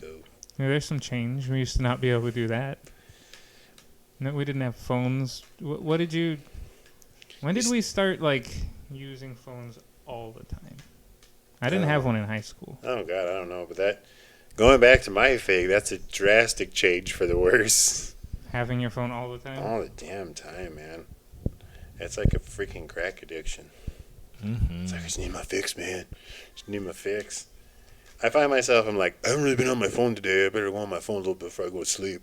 ago. Yeah, there's some change. We used to not be able to do that. No, we didn't have phones. What did you? When did we start using phones all the time? I didn't have one in high school. Oh God, I don't know, but that going back to my fig, that's a drastic change for the worse. Having your phone all the time. All the damn time, man. It's like a freaking crack addiction. Mm-hmm. It's like I just need my fix, man. Just need my fix. I find myself, I'm like, I haven't really been on my phone today. I better go on my phone a little bit before I go to sleep.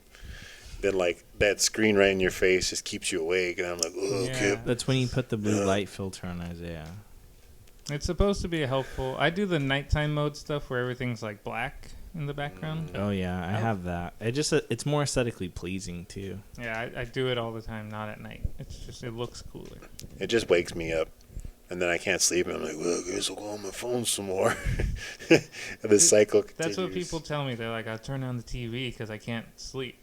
Then that screen right in your face just keeps you awake, and I'm like, oh, Yeah. okay. That's when you put the blue light filter on Isaiah. It's supposed to be helpful. I do the nighttime mode stuff where everything's black in the background. Oh yeah, I have that. It's more aesthetically pleasing too. Yeah, I do it all the time, not at night. It looks cooler. It just wakes me up. And then I can't sleep, and I'm like, well, I guess I'll go on my phone some more. And the cycle continues. That's what people tell me. They're like, I'll turn on the TV because I can't sleep.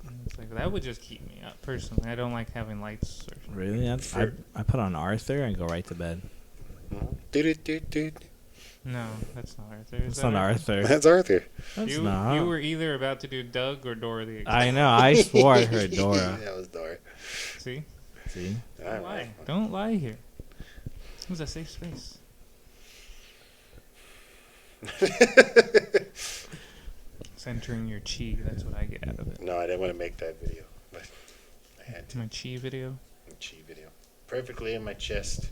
And it's like, that would just keep me up, personally. I don't like having lights. Really? I put on Arthur and go right to bed. No, that's not Arthur. It's not Arthur. That's Arthur. That's You not. were either about to do Doug or Dora the Explorer. I know. I swore I heard Dora. That was Dora. See? See? Don't lie. Don't lie here. It was a safe space. Centering your chi, that's what I get out of it. No, I didn't want to make that video, but I had to. My chi video? Chi video. Perfectly in my chest.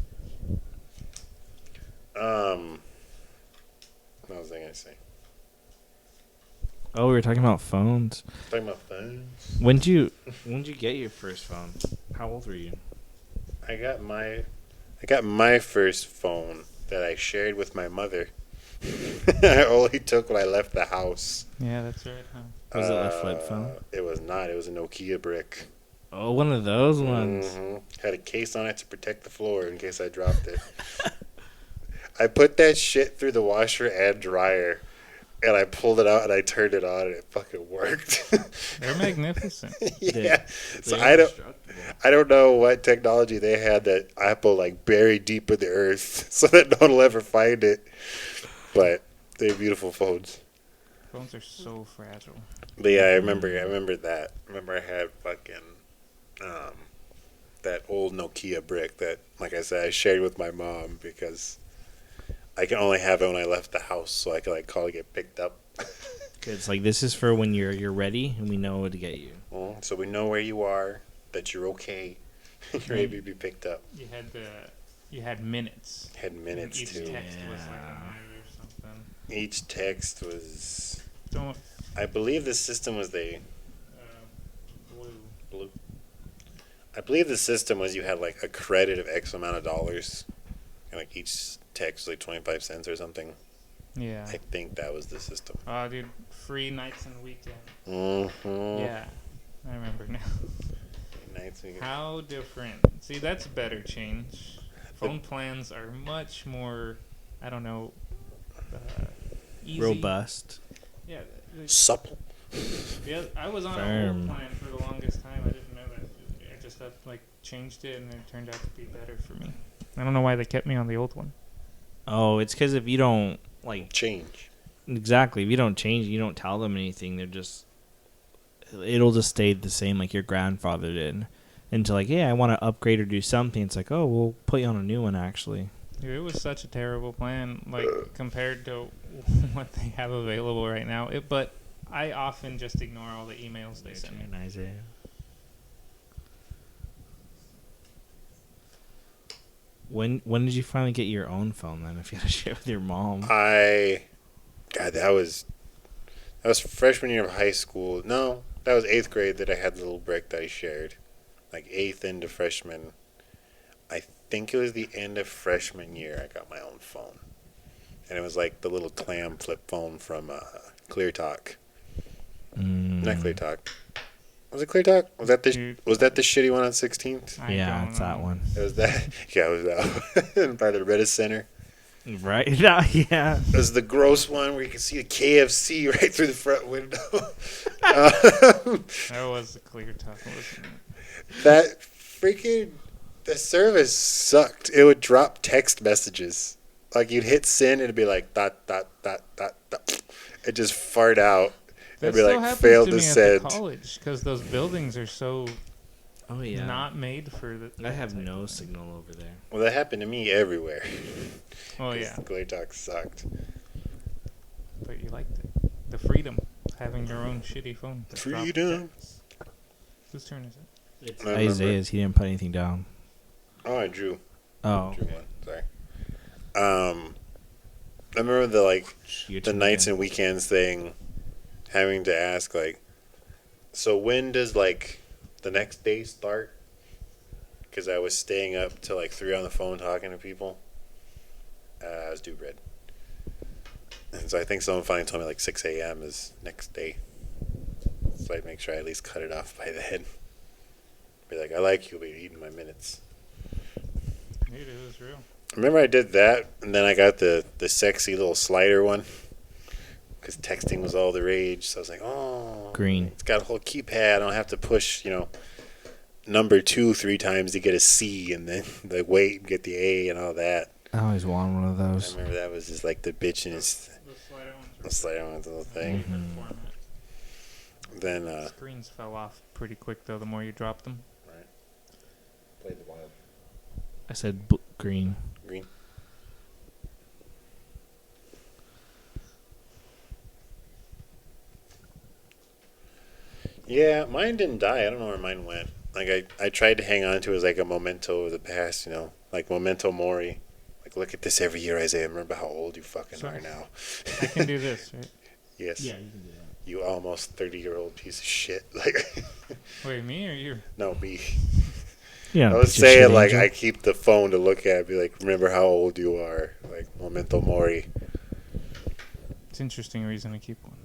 What was I going to say? Oh, we were talking about phones. Talking about phones. When did you get your first phone? How old were you? I got my first phone that I shared with my mother. I only took when I left the house. Yeah, that's right, huh? Was it a flip phone? It was not. It was a Nokia brick. Oh, one of those ones. Mm-hmm. Had a case on it to protect the floor in case I dropped it. I put that shit through the washer and dryer, and I pulled it out and I turned it on and it fucking worked. They're magnificent. Yeah. So I don't know what technology they had that Apple buried deep in the earth so that no one will ever find it. But they're beautiful phones. Phones are so fragile. But yeah, I remember that. I remember I had fucking that old Nokia brick that, like I said, I shared with my mom because I can only have it when I left the house, so I could call to get picked up. It's this is for when you're ready and we know what to get you. So we know where you are, that you're okay, you're able to be picked up. You had minutes. Had minutes Each too. text was a minute or something. Each text was. Don't. I believe the system was Blue. I believe the system was you had a credit of X amount of dollars, and each text was 25 cents or something. Yeah. I think that was the system. Oh, dude, free nights and weekends. Mm-hmm. Yeah, I remember now. Nights and How different. See, that's better change. Phone plans are much more, I don't know, easy. Robust. Yeah. supple. Yeah, I was on a Firm. whole plan for the longest time. I didn't know that. I just changed it, and it turned out to be better for me. I don't know why they kept me on the old one. Oh, it's because if you don't Change. exactly, if you don't change, you don't tell them anything. It'll just stay the same like your grandfather did. Until yeah, I want to upgrade or do something. It's oh, we'll put you on a new one actually. Dude, it was such a terrible plan, compared to what they have available right now. But I often just ignore all the emails they send me. Isaiah. When did you finally get your own phone then? If you had to share with your mom. God, that was freshman year of high school. No, that was 8th grade that I had the little brick that I shared. 8th into freshman. I think it was the end of freshman year I got my own phone. And it was the little clam flip phone from ClearTalk. Not ClearTalk. Was it ClearTalk? Was that the shitty one on 16th? Yeah, it's that one. It was that. Yeah, it was that one. By the Reddit Center. Right? Yeah. It was the gross one where you could see a KFC right through the front window. That was the clear talk, wasn't it? That freaking... The service sucked. It would drop text messages. You'd hit send and it'd be dot, dot, dot, dot, dot. and just fart out. That And be still like, happens failed to to me at send. the college because those buildings are so Oh yeah. not made for the. I have that type no of thing. signal over there. Well, that happened to me everywhere. Oh 'Cause yeah, Glare Talk sucked. but you liked it. The freedom, having your own shitty phone. to drop Freedom. texts. Whose turn is it? It's I remember. Isaiah's. He didn't put anything down. Oh, I drew. Oh. Drew one. Sorry. I remember Your the turn nights again. and weekends thing, having to ask like, so when does like the next day start? Because I was staying up till like 3 on the phone talking to people. I was due bread, and so I think someone finally told me like 6 a.m. is next day. So I'd make sure I at least cut it off by then. Be like, I like you, but you're eating my minutes. Dude, it was real. Remember I did that, and then I got the sexy little slider one, because texting was all the rage. So I was like, oh, Green. It's got a whole keypad. I don't have to push, number 2 3 times to get a C, and then the wait and get the A and all that. I always wanted one of I those. remember that was just like the bitchiness. The slider ones were The slider one's the little thing. Mhm. format. Then Screens fell off pretty quick though. The more you dropped them. played the wild I said green. green. Yeah, mine didn't die. I don't know where mine went. Like I tried to hang on to it as like a memento of the past, like memento mori. Like look at this every year, Isaiah. Remember how old you fucking Sorry. are now. I can do this, right? Yes. you can do that. You almost 30-year-old piece of shit. Like Wait, me or you? no me. Yeah. I was saying like I keep the phone to look at, be like, remember how old you are. Like memento mori. It's an interesting reason to keep one.